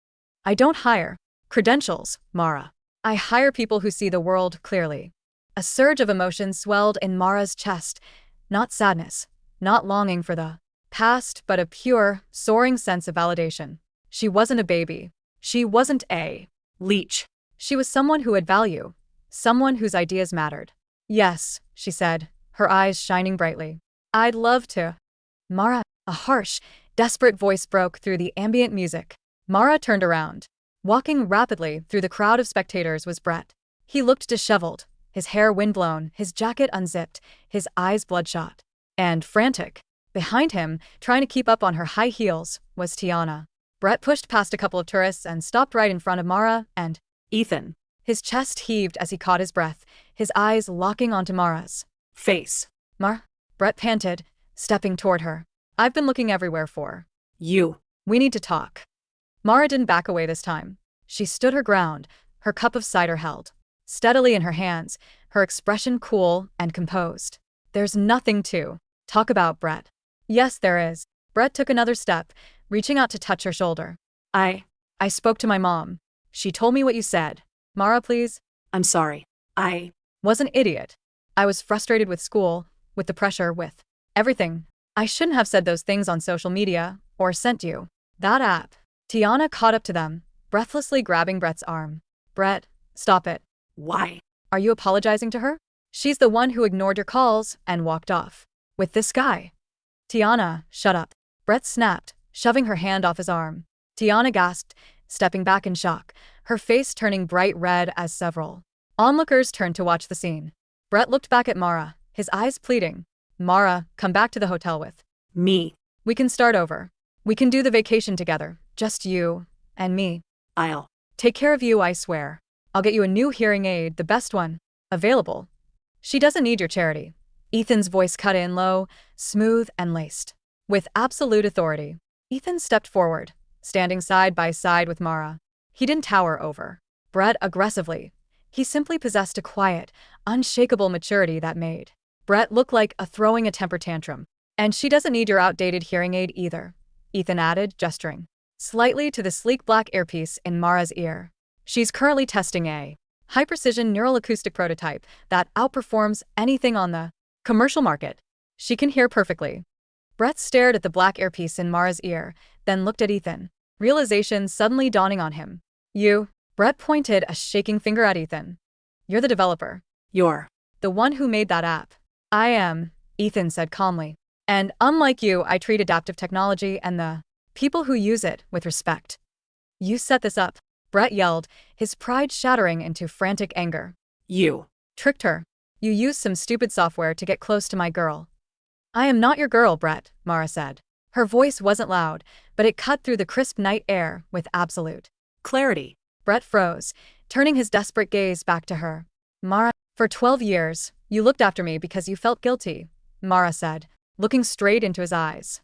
I don't hire credentials, Mara. I hire people who see the world clearly. A surge of emotion swelled in Mara's chest, not sadness, not longing for the past, but a pure, soaring sense of validation. She wasn't a baby. She wasn't a leech. She was someone who had value, someone whose ideas mattered. Yes, she said, her eyes shining brightly. I'd love to. Mara, a harsh, desperate voice broke through the ambient music. Mara turned around. Walking rapidly through the crowd of spectators was Brett. He looked disheveled, his hair windblown, his jacket unzipped, his eyes bloodshot. And frantic. Behind him, trying to keep up on her high heels, was Tiana. Brett pushed past a couple of tourists and stopped right in front of Mara and Ethan. his chest heaved as he caught his breath, his eyes locking onto Mara's Face. Brett panted, stepping toward her. I've been looking everywhere for You. we need to talk. Mara didn't back away this time. She stood her ground, her cup of cider held steadily in her hands, her expression cool and composed. There's nothing to talk about, Brett. Yes, there is. Brett took another step, reaching out to touch her shoulder. I spoke to my mom. She told me what you said. Mara, please. I'm sorry. I Was an idiot. I was frustrated with school, with the pressure, with everything. I shouldn't have said those things on social media, or sent you that app. Tiana caught up to them, breathlessly grabbing Brett's arm. Brett, stop it. Why? Are you apologizing to her? She's the one who ignored your calls and walked off. With this guy. Tiana, shut up. Brett snapped, shoving her hand off his arm. Tiana gasped, stepping back in shock, her face turning bright red as several onlookers turned to watch the scene. Brett looked back at Mara, his eyes pleading. Mara, come back to the hotel with Me. we can start over. We can do the vacation together, just you and me. I'll Take care of you, I swear. I'll get you a new hearing aid, the best one available. She doesn't need your charity. Ethan's voice cut in low, smooth and laced. With absolute authority, Ethan stepped forward, standing side by side with Mara. He didn't tower over Brett aggressively. He simply possessed a quiet, unshakable maturity that made Brett look like throwing a temper tantrum. And she doesn't need your outdated hearing aid either, Ethan added, gesturing slightly to the sleek black earpiece in Mara's ear. She's currently testing a high-precision neural acoustic prototype that outperforms anything on the commercial market. She can hear perfectly. Brett stared at the black earpiece in Mara's ear, then looked at Ethan, realization suddenly dawning on him. You. Brett pointed a shaking finger at Ethan. You're the developer. You're The one who made that app. I am, Ethan said calmly. And unlike you, I treat adaptive technology and the people who use it with respect. You set this up, Brett yelled, his pride shattering into frantic anger. You. Tricked her. You used some stupid software to get close to my girl. I am not your girl, Brett, Mara said. Her voice wasn't loud, but it cut through the crisp night air with absolute Clarity. Brett froze, turning his desperate gaze back to her. Mara, for 12 years, you looked after me because you felt guilty, Mara said, looking straight into his eyes.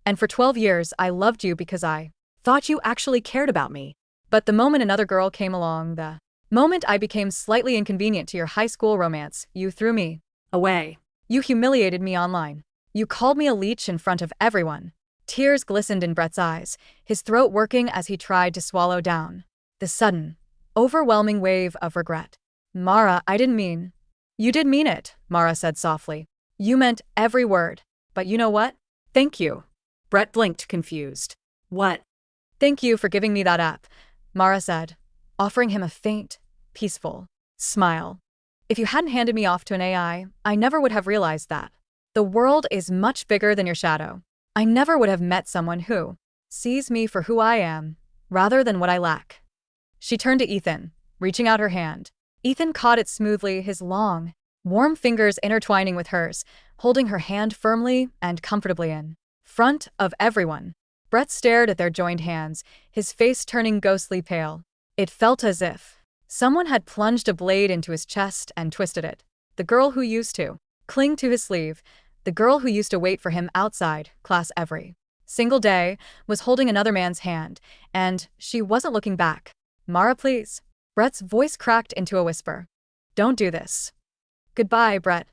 And for 12 years, I loved you because I thought you actually cared about me. But the moment another girl came along, the moment I became slightly inconvenient to your high school romance, you threw me Away. You humiliated me online. You called me a leech in front of everyone. Tears glistened in Brett's eyes, his throat working as he tried to swallow down the sudden, overwhelming wave of regret. Mara, I didn't mean. You did mean it, Mara said softly. You meant every word. But you know what? Thank you. Brett blinked, confused. What? Thank you for giving me that app, Mara said, offering him a faint, peaceful smile. If you hadn't handed me off to an AI, I never would have realized that. The world is much bigger than your shadow. I never would have met someone who sees me for who I am, rather than what I lack. She turned to Ethan, reaching out her hand. Ethan caught it smoothly, his long, warm fingers intertwining with hers, holding her hand firmly and comfortably in front of everyone. Brett stared at their joined hands, his face turning ghostly pale. It felt as if someone had plunged a blade into his chest and twisted it. The girl who used to cling to his sleeve, the girl who used to wait for him outside class every single day, was holding another man's hand, and she wasn't looking back. Mara, please. Brett's voice cracked into a whisper. Don't do this. Goodbye, Brett,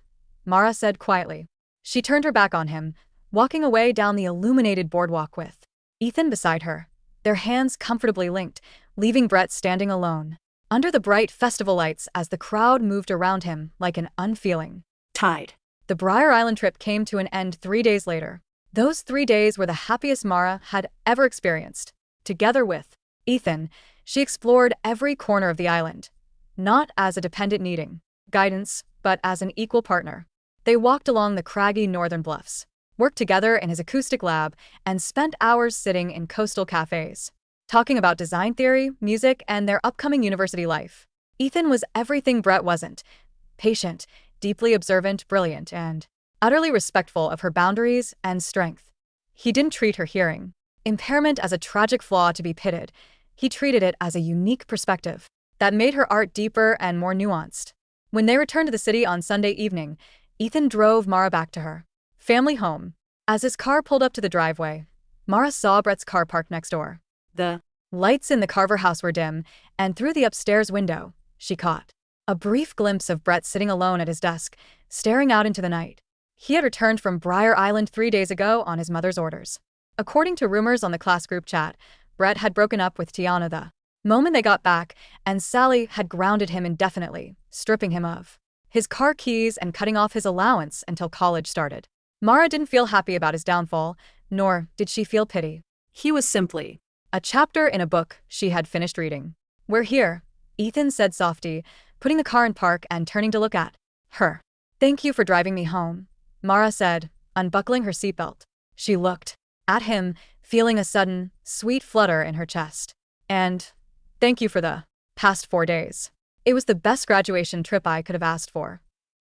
Mara said quietly. She turned her back on him, walking away down the illuminated boardwalk with Ethan beside her, their hands comfortably linked, leaving Brett standing alone under the bright festival lights as the crowd moved around him like an unfeeling Tide. The Brier Island trip came to an end 3 days later. Those 3 days were the happiest Mara had ever experienced. Together with Ethan, she explored every corner of the island, not as a dependent needing guidance, but as an equal partner. They walked along the craggy northern bluffs, worked together in his acoustic lab, and spent hours sitting in coastal cafes, talking about design theory, music, and their upcoming university life. Ethan was everything Brett wasn't: patient, deeply observant, brilliant, and utterly respectful of her boundaries and strength. He didn't treat her hearing impairment as a tragic flaw to be pitted. He treated it as a unique perspective that made her art deeper and more nuanced. When they returned to the city on Sunday evening, Ethan drove Mara back to her family home. As his car pulled up to the driveway, Mara saw Brett's car parked next door. The lights in the Carver house were dim, and through the upstairs window, she caught a brief glimpse of Brett sitting alone at his desk, staring out into the night. He had returned from Brier Island 3 days ago on his mother's orders. According to rumors on the class group chat, Brett had broken up with Tiana the moment they got back, and Sally had grounded him indefinitely, stripping him of his car keys and cutting off his allowance until college started. Mara didn't feel happy about his downfall, nor did she feel pity. He was simply a chapter in a book she had finished reading. "We're here," Ethan said softly, putting the car in park and turning to look at her. "Thank you for driving me home," Mara said, unbuckling her seatbelt. She looked at him, feeling a sudden, sweet flutter in her chest. "And thank you for the past 4 days. It was the best graduation trip I could have asked for."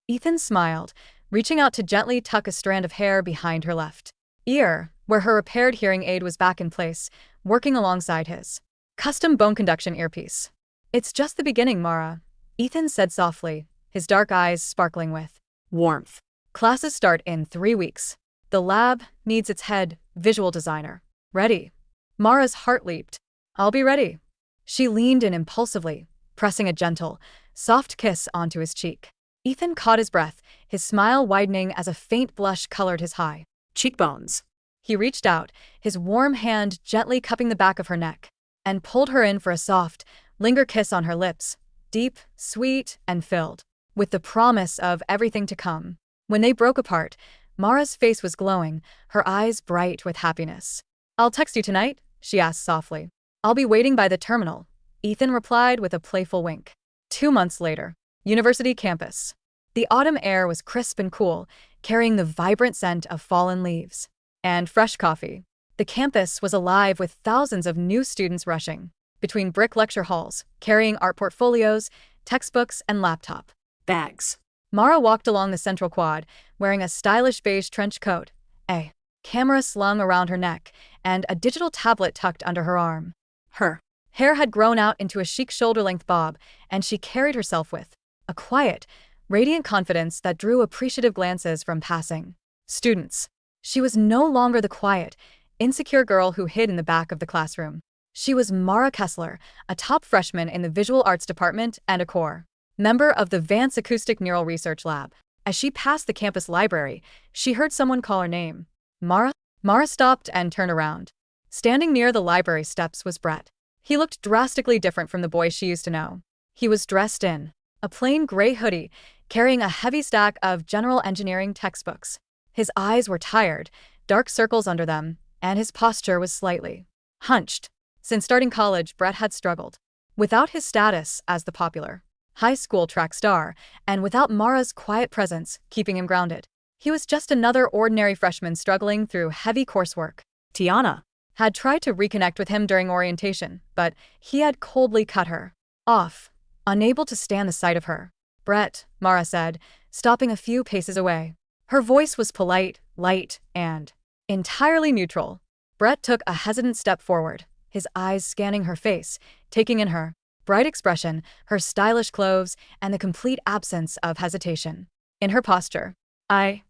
Ethan smiled, reaching out to gently tuck a strand of hair behind her left ear, where her repaired hearing aid was back in place, working alongside his custom bone conduction earpiece. "It's just the beginning, Mara," Ethan said softly, his dark eyes sparkling with warmth. "Classes start in 3 weeks. The lab needs its head visual designer. Ready?" Mara's heart leaped. "I'll be ready." She leaned in impulsively, pressing a gentle, soft kiss onto his cheek. Ethan caught his breath, his smile widening as a faint blush colored his high cheekbones. He reached out, his warm hand gently cupping the back of her neck, and pulled her in for a soft, linger kiss on her lips, deep, sweet, and filled with the promise of everything to come. When they broke apart, Mara's face was glowing, her eyes bright with happiness. "I'll text you tonight?" she asked softly. "I'll be waiting by the terminal," Ethan replied with a playful wink. 2 months later, university campus. The autumn air was crisp and cool, carrying the vibrant scent of fallen leaves and fresh coffee. The campus was alive with thousands of new students rushing between brick lecture halls, carrying art portfolios, textbooks, and laptop bags. Mara walked along the central quad, wearing a stylish beige trench coat, a camera slung around her neck, and a digital tablet tucked under her arm. Her hair had grown out into a chic shoulder-length bob, and she carried herself with a quiet, radiant confidence that drew appreciative glances from passing students. She was no longer the quiet, insecure girl who hid in the back of the classroom. She was Mara Kessler, a top freshman in the visual arts department and a core member of the Vance Acoustic Neural Research Lab. As she passed the campus library, she heard someone call her name. "Mara?" Mara stopped and turned around. Standing near the library steps was Brett. He looked drastically different from the boy she used to know. He was dressed in a plain gray hoodie, carrying a heavy stack of general engineering textbooks. His eyes were tired, dark circles under them, and his posture was slightly hunched. Since starting college, Brett had struggled without his status as the popular high school track star, and without Mara's quiet presence keeping him grounded. He was just another ordinary freshman struggling through heavy coursework. Tiana had tried to reconnect with him during orientation, but he had coldly cut her off, unable to stand the sight of her. "Brett," Mara said, stopping a few paces away. Her voice was polite, light, and entirely neutral. Brett took a hesitant step forward, his eyes scanning her face, taking in her bright expression, her stylish clothes, and the complete absence of hesitation in her posture. I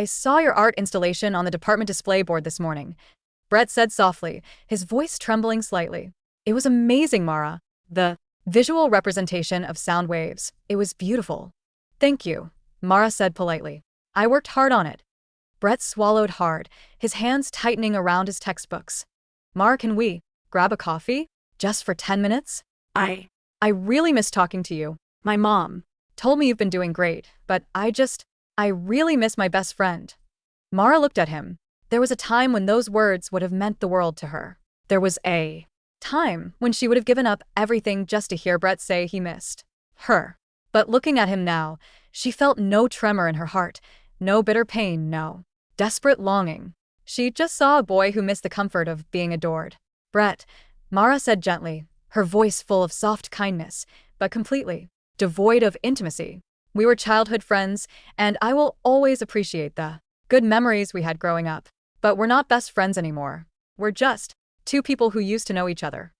saw your art installation on the department display board this morning," Brett said softly, his voice trembling slightly. "It was amazing, Mara. The visual representation of sound waves. It was beautiful." "Thank you," Mara said politely. "I worked hard on it." Brett swallowed hard, his hands tightening around his textbooks. "Mara, can we grab a coffee? Just for 10 minutes? I really miss talking to you. My mom told me you've been doing great, but I really miss my best friend." Mara looked at him. There was a time when those words would have meant the world to her. There was a time when she would have given up everything just to hear Brett say he missed her. But looking at him now, she felt no tremor in her heart, No bitter pain, no. Desperate longing. She just saw a boy who missed the comfort of being adored. Brett, Mara said gently, her voice full of soft kindness, but completely devoid of intimacy. We were childhood friends, and I will always appreciate the good memories we had growing up. But we're not best friends anymore. We're just two people who used to know each other.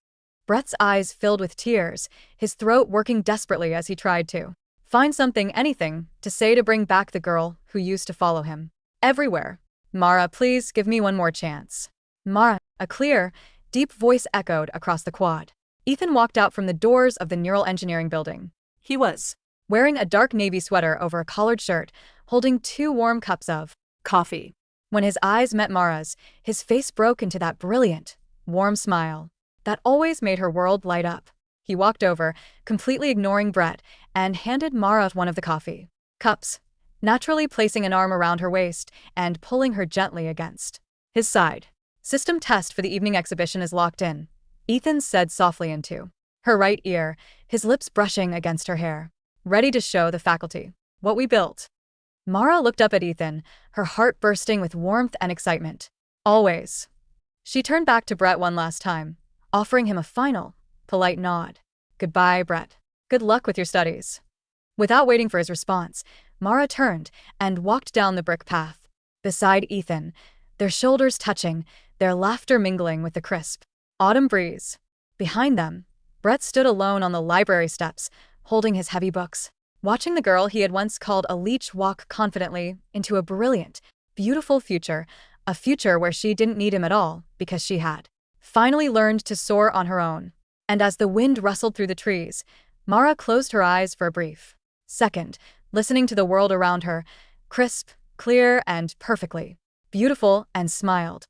Brett's eyes filled with tears, his throat working desperately as he tried to find something, anything, to say to bring back the girl who used to follow him everywhere. Mara, please give me one more chance. Mara, a clear, deep voice echoed across the quad. Ethan walked out from the doors of the neural engineering building. He was Wearing a dark navy sweater over a collared shirt, holding 2 warm cups of coffee. When his eyes met Mara's, his face broke into that brilliant, warm smile that always made her world light up. He walked over, completely ignoring Brett, and handed Mara one of the coffee cups, naturally placing an arm around her waist and pulling her gently against his side. System test for the evening exhibition is locked in, Ethan said softly into her right ear, his lips brushing against her hair. Ready to show the faculty what we built. Mara looked up at Ethan, her heart bursting with warmth and excitement. Always. She turned back to Brett one last time, offering him a final, polite nod. Goodbye, Brett. Good luck with your studies. Without waiting for his response, Mara turned and walked down the brick path. Beside Ethan, their shoulders touching, their laughter mingling with the crisp autumn breeze. Behind them, Brett stood alone on the library steps, holding his heavy books, watching the girl he had once called a leech walk confidently into a brilliant, beautiful future, a future where she didn't need him at all because she had finally learned to soar on her own. And as the wind rustled through the trees, Mara closed her eyes for a brief second, listening to the world around her, crisp, clear, and perfectly beautiful, and smiled.